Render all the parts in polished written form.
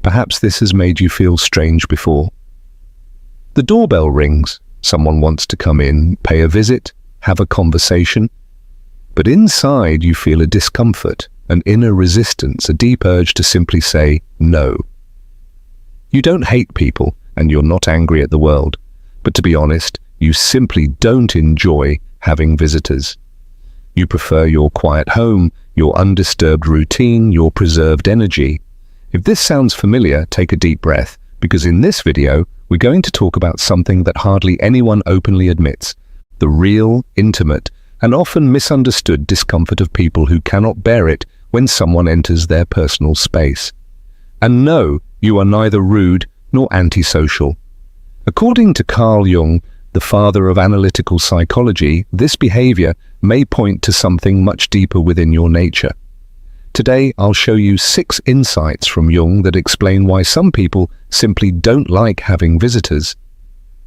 Perhaps this has made you feel strange before. The doorbell rings. Someone wants to come in, pay a visit, have a conversation. But inside you feel a discomfort, an inner resistance, a deep urge to simply say no. You don't hate people and you're not angry at the world, but to be honest, you simply don't enjoy having visitors. You prefer your quiet home, your undisturbed routine, your preserved energy. If this sounds familiar, take a deep breath, because in this video, we're going to talk about something that hardly anyone openly admits, the real, intimate, and often misunderstood discomfort of people who cannot bear it when someone enters their personal space. And no, you are neither rude nor antisocial. According to Carl Jung, the father of analytical psychology, this behavior may point to something much deeper within your nature. Today, I'll show you 6 insights from Jung that explain why some people simply don't like having visitors,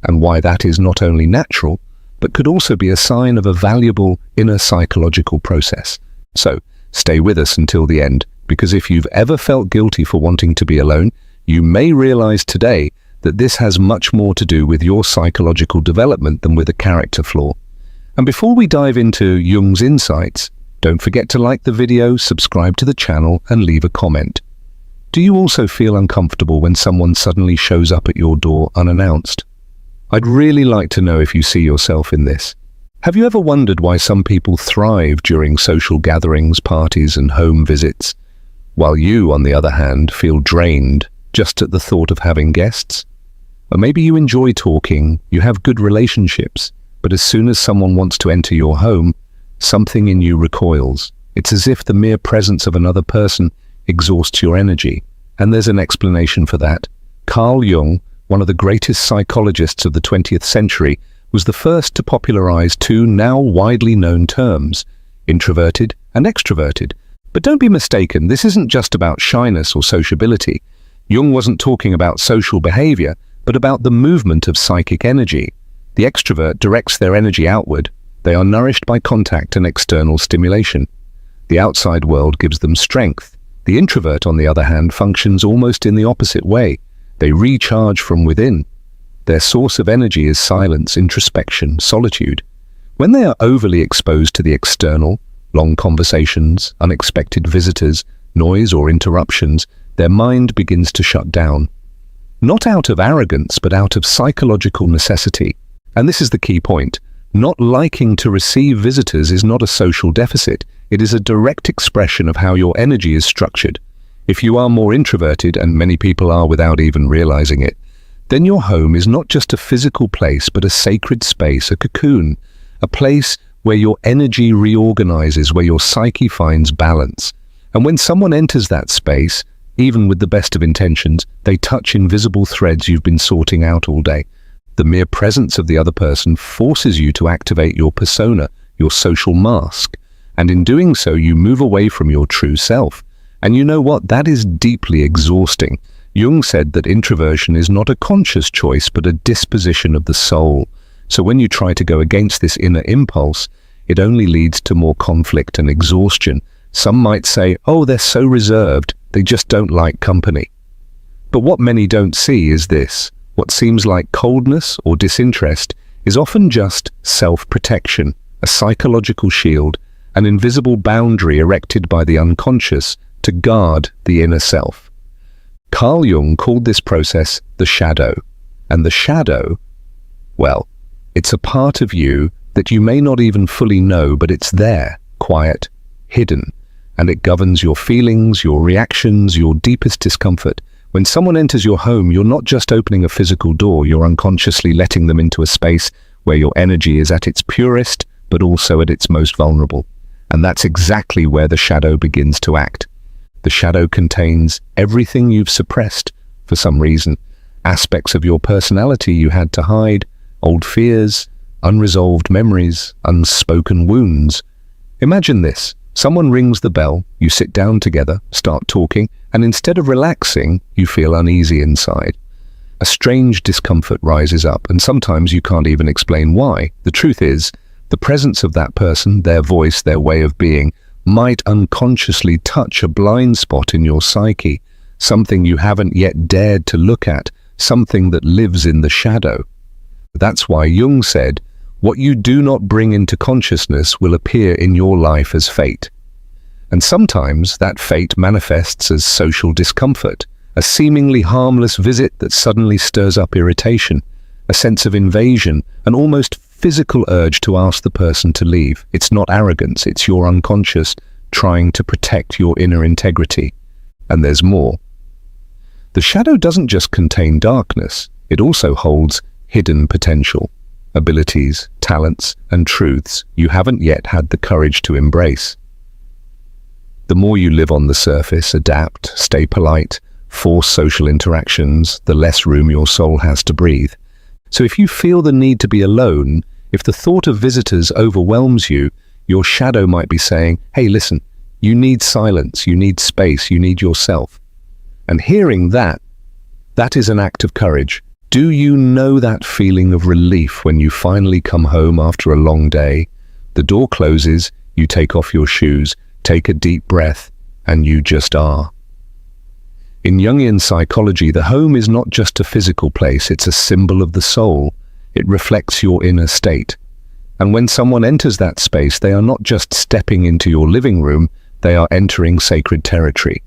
and why that is not only natural, but could also be a sign of a valuable inner psychological process. So, stay with us until the end, because if you've ever felt guilty for wanting to be alone, you may realize today that this has much more to do with your psychological development than with a character flaw. And before we dive into Jung's insights, don't forget to like the video, subscribe to the channel, and leave a comment. Do you also feel uncomfortable when someone suddenly shows up at your door unannounced? I'd really like to know if you see yourself in this. Have you ever wondered why some people thrive during social gatherings, parties, and home visits, while you, on the other hand, feel drained just at the thought of having guests? Or maybe you enjoy talking, you have good relationships, but as soon as someone wants to enter your home, something in you recoils. It's as if the mere presence of another person exhausts your energy. And there's an explanation for that. Carl Jung, one of the greatest psychologists of the 20th century, was the first to popularize 2 now widely known terms, introverted and extroverted. But don't be mistaken, this isn't just about shyness or sociability. Jung wasn't talking about social behavior, but about the movement of psychic energy. The extrovert directs their energy outward. They are nourished by contact and external stimulation. The outside world gives them strength. The introvert, on the other hand, functions almost in the opposite way. They recharge from within. Their source of energy is silence, introspection, solitude. When they are overly exposed to the external, long conversations, unexpected visitors, noise or interruptions, their mind begins to shut down. Not out of arrogance, but out of psychological necessity. And this is the key point. Not liking to receive visitors is not a social deficit. It is a direct expression of how your energy is structured. If you are more introverted, and many people are without even realizing it, then your home is not just a physical place, but a sacred space, a cocoon, a place where your energy reorganizes, where your psyche finds balance. And when someone enters that space, even with the best of intentions, they touch invisible threads you've been sorting out all day. The mere presence of the other person forces you to activate your persona, your social mask, and in doing so you move away from your true self. And you know what? That is deeply exhausting. Jung said that introversion is not a conscious choice, but a disposition of the soul. So when you try to go against this inner impulse, it only leads to more conflict and exhaustion. Some might say, oh, they're so reserved, they just don't like company. But what many don't see is this. What seems like coldness or disinterest is often just self-protection, a psychological shield, an invisible boundary erected by the unconscious to guard the inner self. Carl Jung called this process the shadow. And the shadow, well, it's a part of you that you may not even fully know, but it's there, quiet, hidden, and it governs your feelings, your reactions, your deepest discomfort. When someone enters your home, you're not just opening a physical door, you're unconsciously letting them into a space where your energy is at its purest, but also at its most vulnerable. And that's exactly where the shadow begins to act. The shadow contains everything you've suppressed for some reason, aspects of your personality you had to hide, old fears, unresolved memories, unspoken wounds. Imagine this. Someone rings the bell, you sit down together, start talking, and instead of relaxing, you feel uneasy inside. A strange discomfort rises up, and sometimes you can't even explain why. The truth is, the presence of that person, their voice, their way of being, might unconsciously touch a blind spot in your psyche, something you haven't yet dared to look at, something that lives in the shadow. That's why Jung said, what you do not bring into consciousness will appear in your life as fate. And sometimes that fate manifests as social discomfort, a seemingly harmless visit that suddenly stirs up irritation, a sense of invasion, an almost physical urge to ask the person to leave. It's not arrogance, it's your unconscious trying to protect your inner integrity. And there's more. The shadow doesn't just contain darkness, it also holds hidden potential, abilities, talents, and truths you haven't yet had the courage to embrace. The more you live on the surface, adapt, stay polite, force social interactions, the less room your soul has to breathe. So if you feel the need to be alone, if the thought of visitors overwhelms you, your shadow might be saying, hey, listen, you need silence, you need space, you need yourself. And hearing that is an act of courage. Do you know that feeling of relief when you finally come home after a long day? The door closes, you take off your shoes, take a deep breath, and you just are. In Jungian psychology, the home is not just a physical place, it's a symbol of the soul. It reflects your inner state. And when someone enters that space, they are not just stepping into your living room, they are entering sacred territory.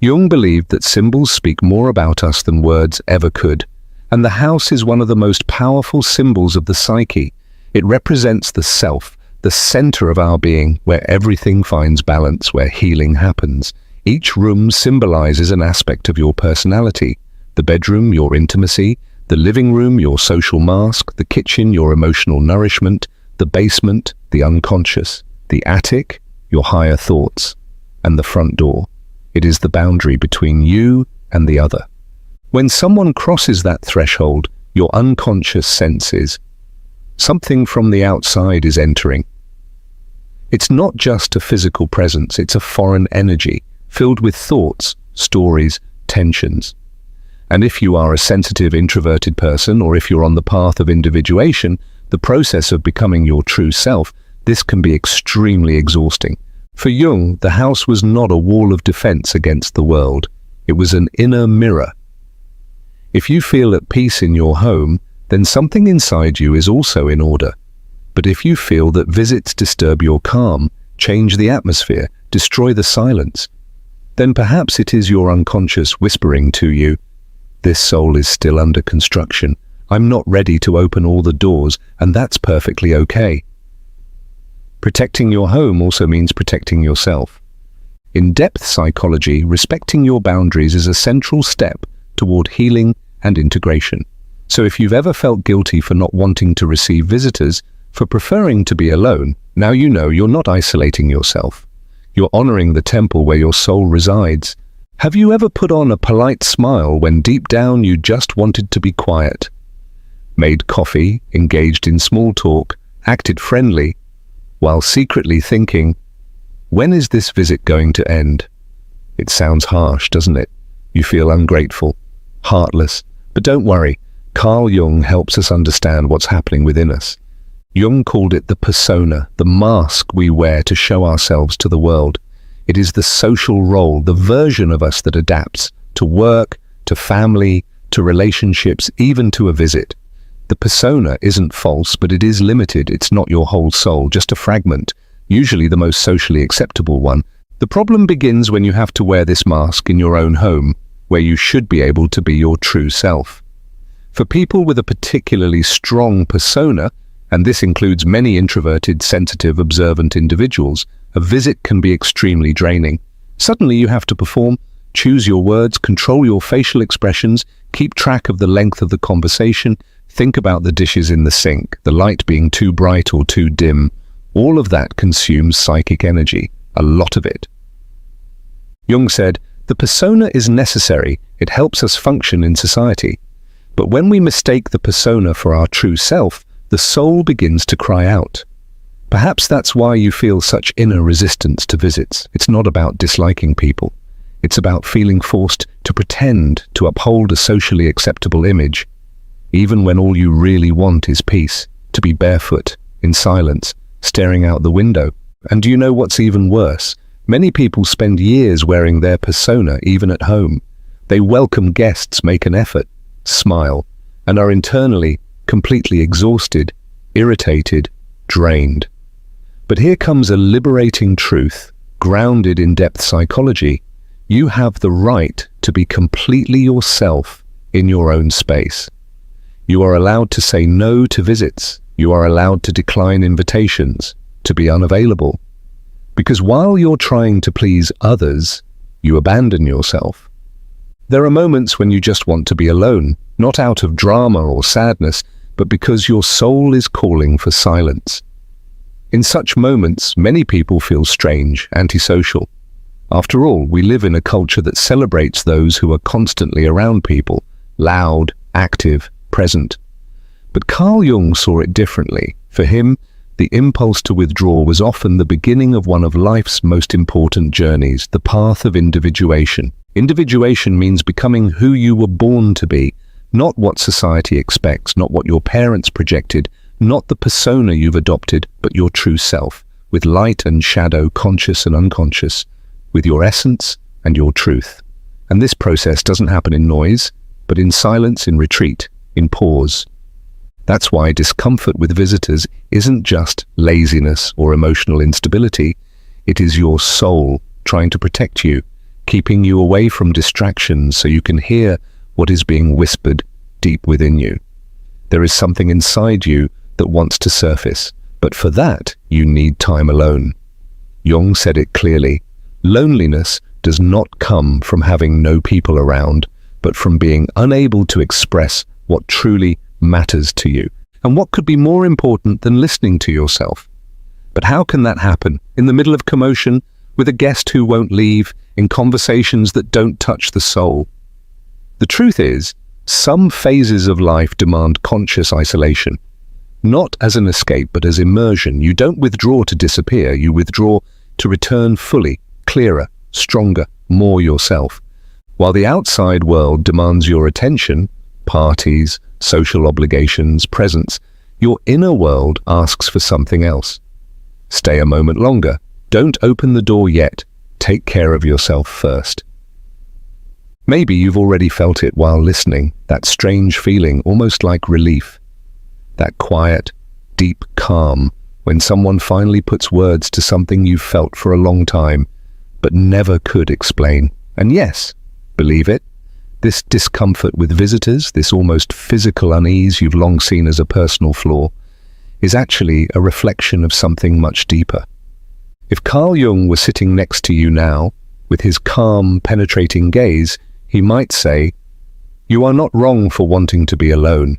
Jung believed that symbols speak more about us than words ever could. And the house is one of the most powerful symbols of the psyche. It represents the self, the center of our being, where everything finds balance, where healing happens. Each room symbolizes an aspect of your personality. The bedroom, your intimacy; the living room, your social mask; the kitchen, your emotional nourishment; the basement, the unconscious; the attic, your higher thoughts; and the front door. It is the boundary between you and the other. When someone crosses that threshold, your unconscious senses something from the outside is entering. It's not just a physical presence, it's a foreign energy, filled with thoughts, stories, tensions. And if you are a sensitive, introverted person, or if you're on the path of individuation, the process of becoming your true self, this can be extremely exhausting. For Jung, the house was not a wall of defense against the world. It was an inner mirror. If you feel at peace in your home, then something inside you is also in order. But if you feel that visits disturb your calm, change the atmosphere, destroy the silence, then perhaps it is your unconscious whispering to you, this soul is still under construction. I'm not ready to open all the doors, and that's perfectly okay. Protecting your home also means protecting yourself. In depth psychology, respecting your boundaries is a central step toward healing and integration. So if you've ever felt guilty for not wanting to receive visitors, for preferring to be alone, now you know you're not isolating yourself. You're honoring the temple where your soul resides. Have you ever put on a polite smile when deep down you just wanted to be quiet? Made coffee, engaged in small talk, acted friendly, while secretly thinking, when is this visit going to end? It sounds harsh, doesn't it? You feel ungrateful, heartless. But don't worry, Carl Jung helps us understand what's happening within us. Jung called it the persona, the mask we wear to show ourselves to the world. It is the social role, the version of us that adapts to work, to family, to relationships, even to a visit. The persona isn't false, but it is limited. It's not your whole soul, just a fragment, usually the most socially acceptable one. The problem begins when you have to wear this mask in your own home, where you should be able to be your true self. For people with a particularly strong persona, and this includes many introverted, sensitive, observant individuals, a visit can be extremely draining. Suddenly you have to perform, choose your words, control your facial expressions, keep track of the length of the conversation, think about the dishes in the sink, the light being too bright or too dim. All of that consumes psychic energy, a lot of it. Jung said, the persona is necessary, it helps us function in society. But when we mistake the persona for our true self, the soul begins to cry out. Perhaps that's why you feel such inner resistance to visits. It's not about disliking people. It's about feeling forced to pretend to uphold a socially acceptable image, even when all you really want is peace, to be barefoot, in silence, staring out the window. And do you know what's even worse? Many people spend years wearing their persona even at home. They welcome guests, make an effort, smile, and are internally completely exhausted, irritated, drained. But here comes a liberating truth, grounded in depth psychology. You have the right to be completely yourself in your own space. You are allowed to say no to visits. You are allowed to decline invitations, to be unavailable. Because while you're trying to please others, you abandon yourself. There are moments when you just want to be alone, not out of drama or sadness, but because your soul is calling for silence. In such moments, many people feel strange, antisocial. After all, we live in a culture that celebrates those who are constantly around people, loud, active, present. But Carl Jung saw it differently. For him, the impulse to withdraw was often the beginning of one of life's most important journeys, the path of individuation. Individuation means becoming who you were born to be, not what society expects, not what your parents projected, not the persona you've adopted, but your true self, with light and shadow, conscious and unconscious, with your essence and your truth. And this process doesn't happen in noise, but in silence, in retreat, in pause. That's why discomfort with visitors isn't just laziness or emotional instability. It is your soul trying to protect you, keeping you away from distractions so you can hear what is being whispered deep within you. There is something inside you that wants to surface, but for that you need time alone. Jung said it clearly. Loneliness does not come from having no people around, but from being unable to express what truly matters to you. And what could be more important than listening to yourself? But how can that happen in the middle of commotion, with a guest who won't leave, in conversations that don't touch the soul? The truth is, some phases of life demand conscious isolation. Not as an escape, but as immersion. You don't withdraw to disappear, you withdraw to return fully, clearer, stronger, more yourself. While the outside world demands your attention, parties, social obligations, presents, your inner world asks for something else. Stay a moment longer. Don't open the door yet. Take care of yourself first. Maybe you've already felt it while listening, that strange feeling, almost like relief. That quiet, deep calm when someone finally puts words to something you've felt for a long time, but never could explain. And yes, believe it, this discomfort with visitors, this almost physical unease you've long seen as a personal flaw, is actually a reflection of something much deeper. If Carl Jung were sitting next to you now, with his calm, penetrating gaze, he might say, "You are not wrong for wanting to be alone.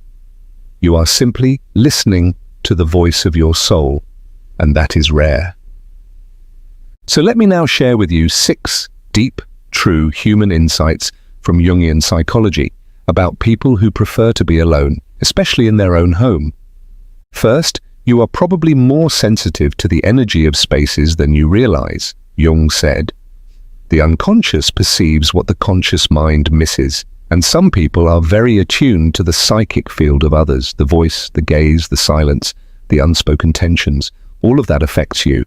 You are simply listening to the voice of your soul, and that is rare." So let me now share with you 6 deep, true human insights from Jungian psychology about people who prefer to be alone, especially in their own home. First, you are probably more sensitive to the energy of spaces than you realize. Jung said, "The unconscious perceives what the conscious mind misses, and some people are very attuned to the psychic field of others, the voice, the gaze, the silence, the unspoken tensions. All of that affects you.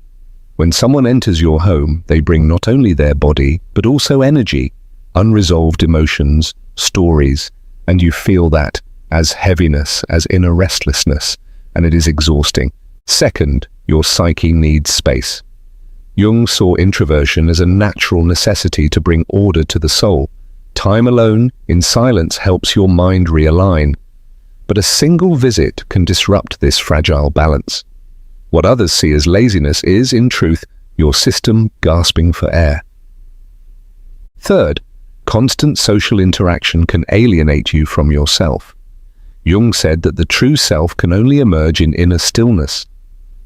When someone enters your home, they bring not only their body, but also energy, unresolved emotions, stories, and you feel that as heaviness, as inner restlessness, and it is exhausting. Second, your psyche needs space. Jung saw introversion as a natural necessity to bring order to the soul. Time alone, in silence, helps your mind realign. But a single visit can disrupt this fragile balance. What others see as laziness is, in truth, your system gasping for air. Third, constant social interaction can alienate you from yourself. Jung said that the true self can only emerge in inner stillness.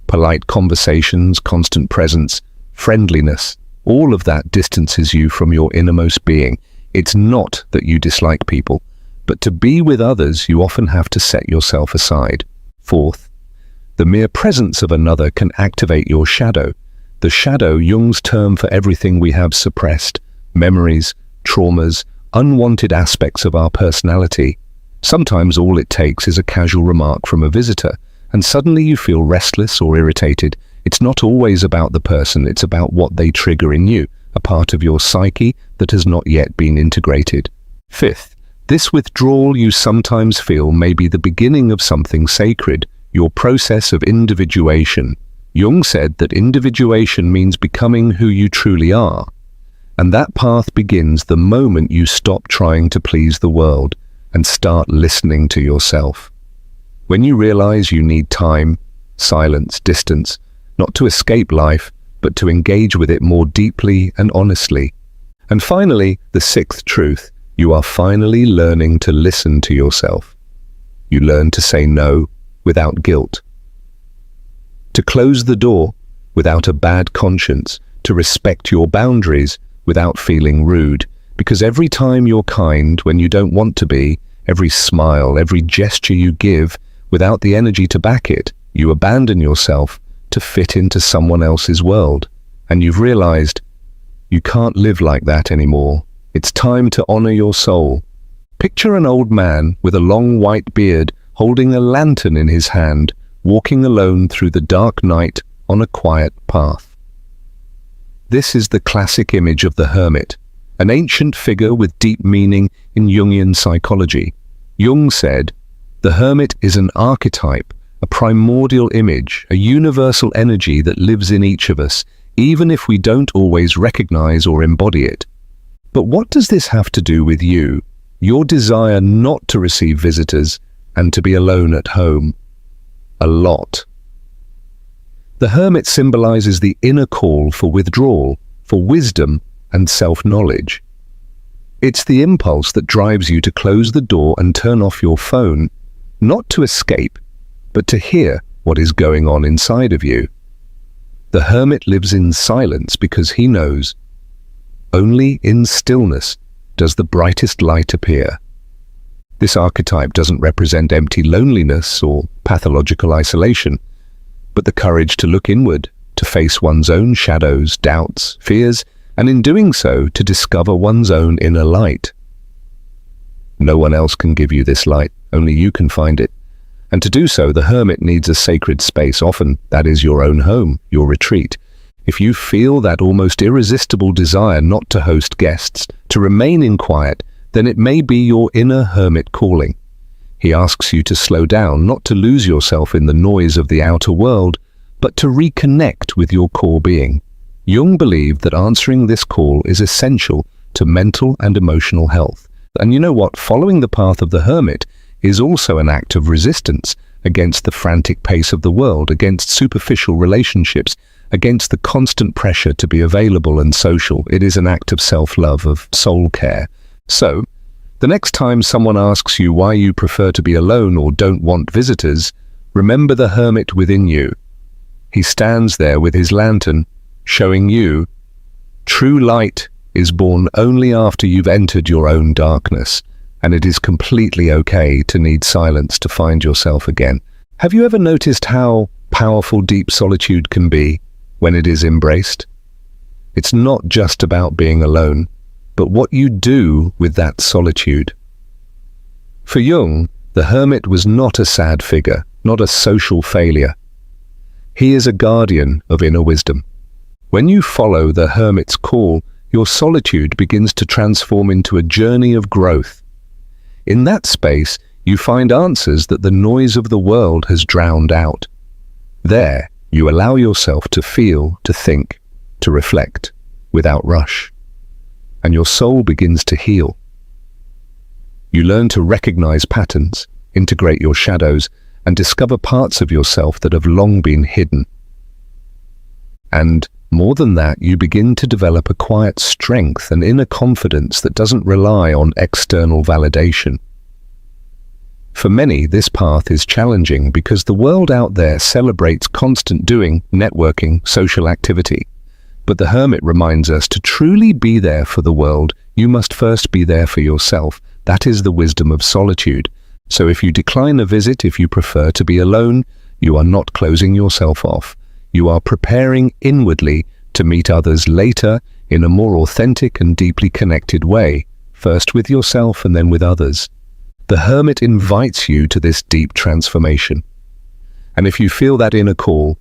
Polite conversations, constant presence, friendliness, all of that distances you from your innermost being. It's not that you dislike people, but to be with others, you often have to set yourself aside. Fourth, the mere presence of another can activate your shadow. The shadow, Jung's term for everything we have suppressed, memories, traumas, unwanted aspects of our personality. Sometimes all it takes is a casual remark from a visitor, and suddenly you feel restless or irritated. It's not always about the person, it's about what they trigger in you, a part of your psyche that has not yet been integrated. Fifth, this withdrawal you sometimes feel may be the beginning of something sacred, your process of individuation. Jung said that individuation means becoming who you truly are. And that path begins the moment you stop trying to please the world and start listening to yourself. When you realize you need time, silence, distance, not to escape life, but to engage with it more deeply and honestly. And finally, the sixth truth, you are finally learning to listen to yourself. You learn to say no without guilt, to close the door without a bad conscience, to respect your boundaries without feeling rude, because every time you're kind when you don't want to be, every smile, every gesture you give without the energy to back it, you abandon yourself to fit into someone else's world. And you've realized you can't live like that anymore. It's time to honor your soul. Picture an old man with a long white beard holding a lantern in his hand, walking alone through the dark night on a quiet path. This is the classic image of the hermit, an ancient figure with deep meaning in Jungian psychology. Jung said, "The hermit is an archetype, a primordial image, a universal energy that lives in each of us, even if we don't always recognize or embody it." But what does this have to do with you, your desire not to receive visitors and to be alone at home? A lot. The hermit symbolizes the inner call for withdrawal, for wisdom and self-knowledge. It's the impulse that drives you to close the door and turn off your phone, not to escape, but to hear what is going on inside of you. The hermit lives in silence because he knows only in stillness does the brightest light appear. This archetype doesn't represent empty loneliness or pathological isolation, but the courage to look inward, to face one's own shadows, doubts, fears, and in doing so, to discover one's own inner light. No one else can give you this light, only you can find it. And to do so, the hermit needs a sacred space, often that is your own home, your retreat. If you feel that almost irresistible desire not to host guests, to remain in quiet, then it may be your inner hermit calling. He asks you to slow down, not to lose yourself in the noise of the outer world, but to reconnect with your core being. Jung believed that answering this call is essential to mental and emotional health. And you know what? Following the path of the hermit is also an act of resistance against the frantic pace of the world, against superficial relationships, against the constant pressure to be available and social. It is an act of self-love, of soul care. So, the next time someone asks you why you prefer to be alone or don't want visitors, remember the hermit within you. He stands there with his lantern, showing you true light is born only after you've entered your own darkness, and it is completely okay to need silence to find yourself again. Have you ever noticed how powerful deep solitude can be when it is embraced? It's not just about being alone, but what you do with that solitude. For Jung, the hermit was not a sad figure, not a social failure. He is a guardian of inner wisdom. When you follow the hermit's call, your solitude begins to transform into a journey of growth. In that space, you find answers that the noise of the world has drowned out. There, you allow yourself to feel, to think, to reflect, without rush. And your soul begins to heal. You learn to recognize patterns, integrate your shadows, and discover parts of yourself that have long been hidden. And more than that, you begin to develop a quiet strength and inner confidence that doesn't rely on external validation. For many, this path is challenging because the world out there celebrates constant doing, networking, social activity. But the hermit reminds us to truly be there for the world, you must first be there for yourself. That is the wisdom of solitude. So if you decline a visit, if you prefer to be alone, you are not closing yourself off. You are preparing inwardly to meet others later in a more authentic and deeply connected way, first with yourself and then with others. The hermit invites you to this deep transformation. And if you feel that inner call,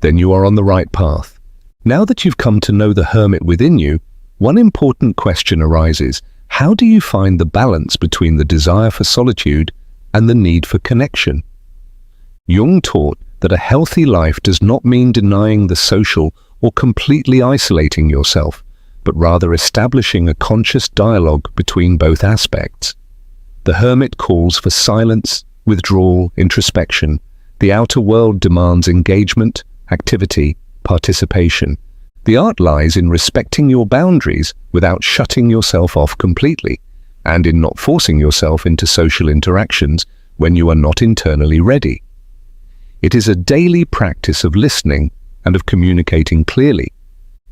then you are on the right path. Now that you've come to know the hermit within you, one important question arises. How do you find the balance between the desire for solitude and the need for connection? Jung taught that a healthy life does not mean denying the social or completely isolating yourself, but rather establishing a conscious dialogue between both aspects. The hermit calls for silence, withdrawal, introspection. The outer world demands engagement, activity, participation. The art lies in respecting your boundaries without shutting yourself off completely, and in not forcing yourself into social interactions when you are not internally ready. It is a daily practice of listening and of communicating clearly.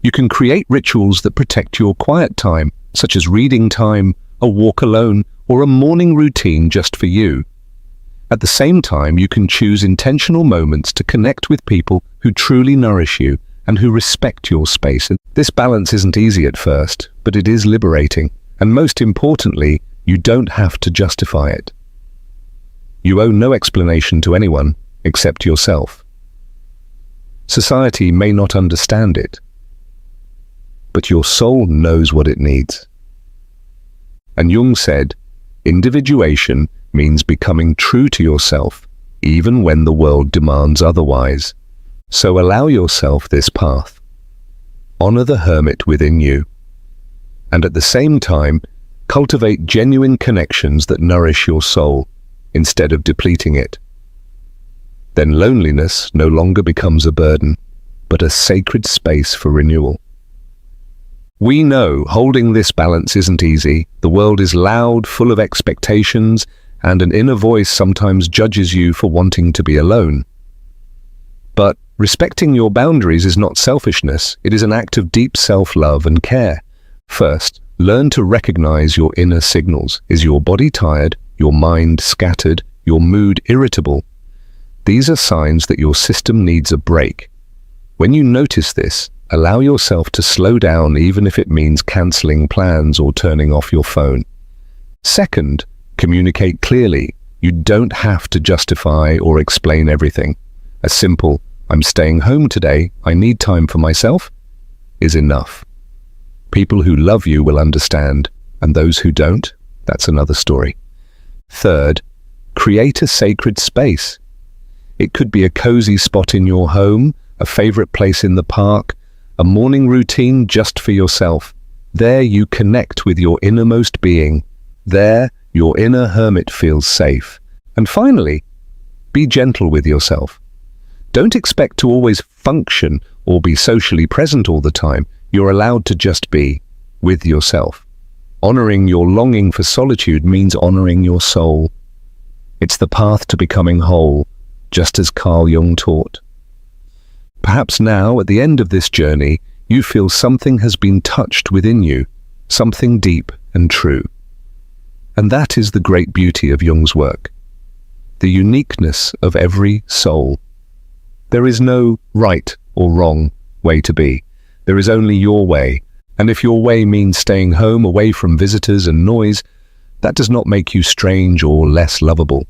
You can create rituals that protect your quiet time, such as reading time, a walk alone, or a morning routine just for you. At the same time, you can choose intentional moments to connect with people who truly nourish you and who respect your space. This balance isn't easy at first, but it is liberating, and most importantly, you don't have to justify it. You owe no explanation to anyone except yourself. Society may not understand it, but your soul knows what it needs. And Jung said, individuation means becoming true to yourself, even when the world demands otherwise. So allow yourself this path. Honor the hermit within you, and at the same time, cultivate genuine connections that nourish your soul, instead of depleting it. Then loneliness no longer becomes a burden, but a sacred space for renewal. We know holding this balance isn't easy. The world is loud, full of expectations, and an inner voice sometimes judges you for wanting to be alone. But respecting your boundaries is not selfishness, it is an act of deep self-love and care. First, learn to recognize your inner signals. Is your body tired, your mind scattered, your mood irritable? These are signs that your system needs a break. When you notice this, allow yourself to slow down, even if it means canceling plans or turning off your phone. Second, communicate clearly. You don't have to justify or explain everything. A simple, "I'm staying home today, I need time for myself," is enough. People who love you will understand, and those who don't, that's another story. Third, create a sacred space. It could be a cozy spot in your home, a favorite place in the park, a morning routine just for yourself. There you connect with your innermost being. There, your inner hermit feels safe. And finally, be gentle with yourself. Don't expect to always function or be socially present all the time. You're allowed to just be with yourself. Honoring your longing for solitude means honoring your soul. It's the path to becoming whole, just as Carl Jung taught. Perhaps now, at the end of this journey, you feel something has been touched within you, something deep and true. And that is the great beauty of Jung's work, the uniqueness of every soul. There is no right or wrong way to be. There is only your way. And if your way means staying home away from visitors and noise, that does not make you strange or less lovable.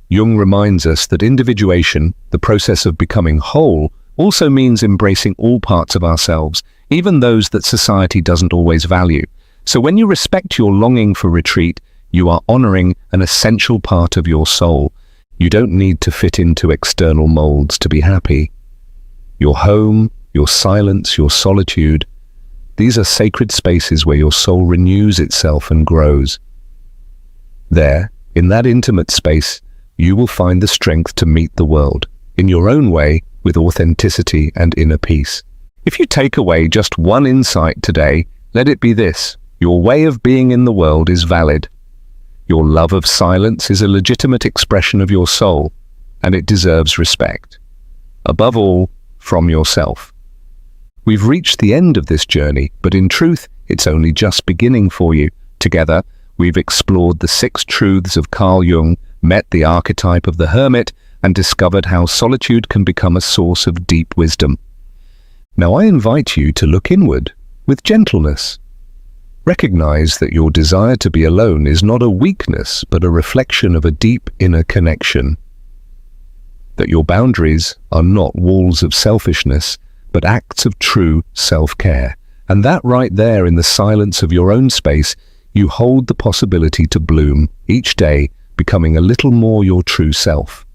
Jung reminds us that individuation, the process of becoming whole, also means embracing all parts of ourselves, even those that society doesn't always value. So when you respect your longing for retreat, you are honoring an essential part of your soul. You don't need to fit into external molds to be happy. Your home, your silence, your solitude, these are sacred spaces where your soul renews itself and grows. There, in that intimate space, you will find the strength to meet the world, in your own way, with authenticity and inner peace. If you take away just one insight today, let it be this: your way of being in the world is valid. Your love of silence is a legitimate expression of your soul, and it deserves respect. Above all, from yourself. We've reached the end of this journey, but in truth, it's only just beginning for you. Together, we've explored the 6 truths of Carl Jung, met the archetype of the hermit, and discovered how solitude can become a source of deep wisdom. Now I invite you to look inward with gentleness. Recognize that your desire to be alone is not a weakness, but a reflection of a deep inner connection. That your boundaries are not walls of selfishness, but acts of true self-care. And that right there in the silence of your own space you hold the possibility to bloom each day, becoming a little more your true self.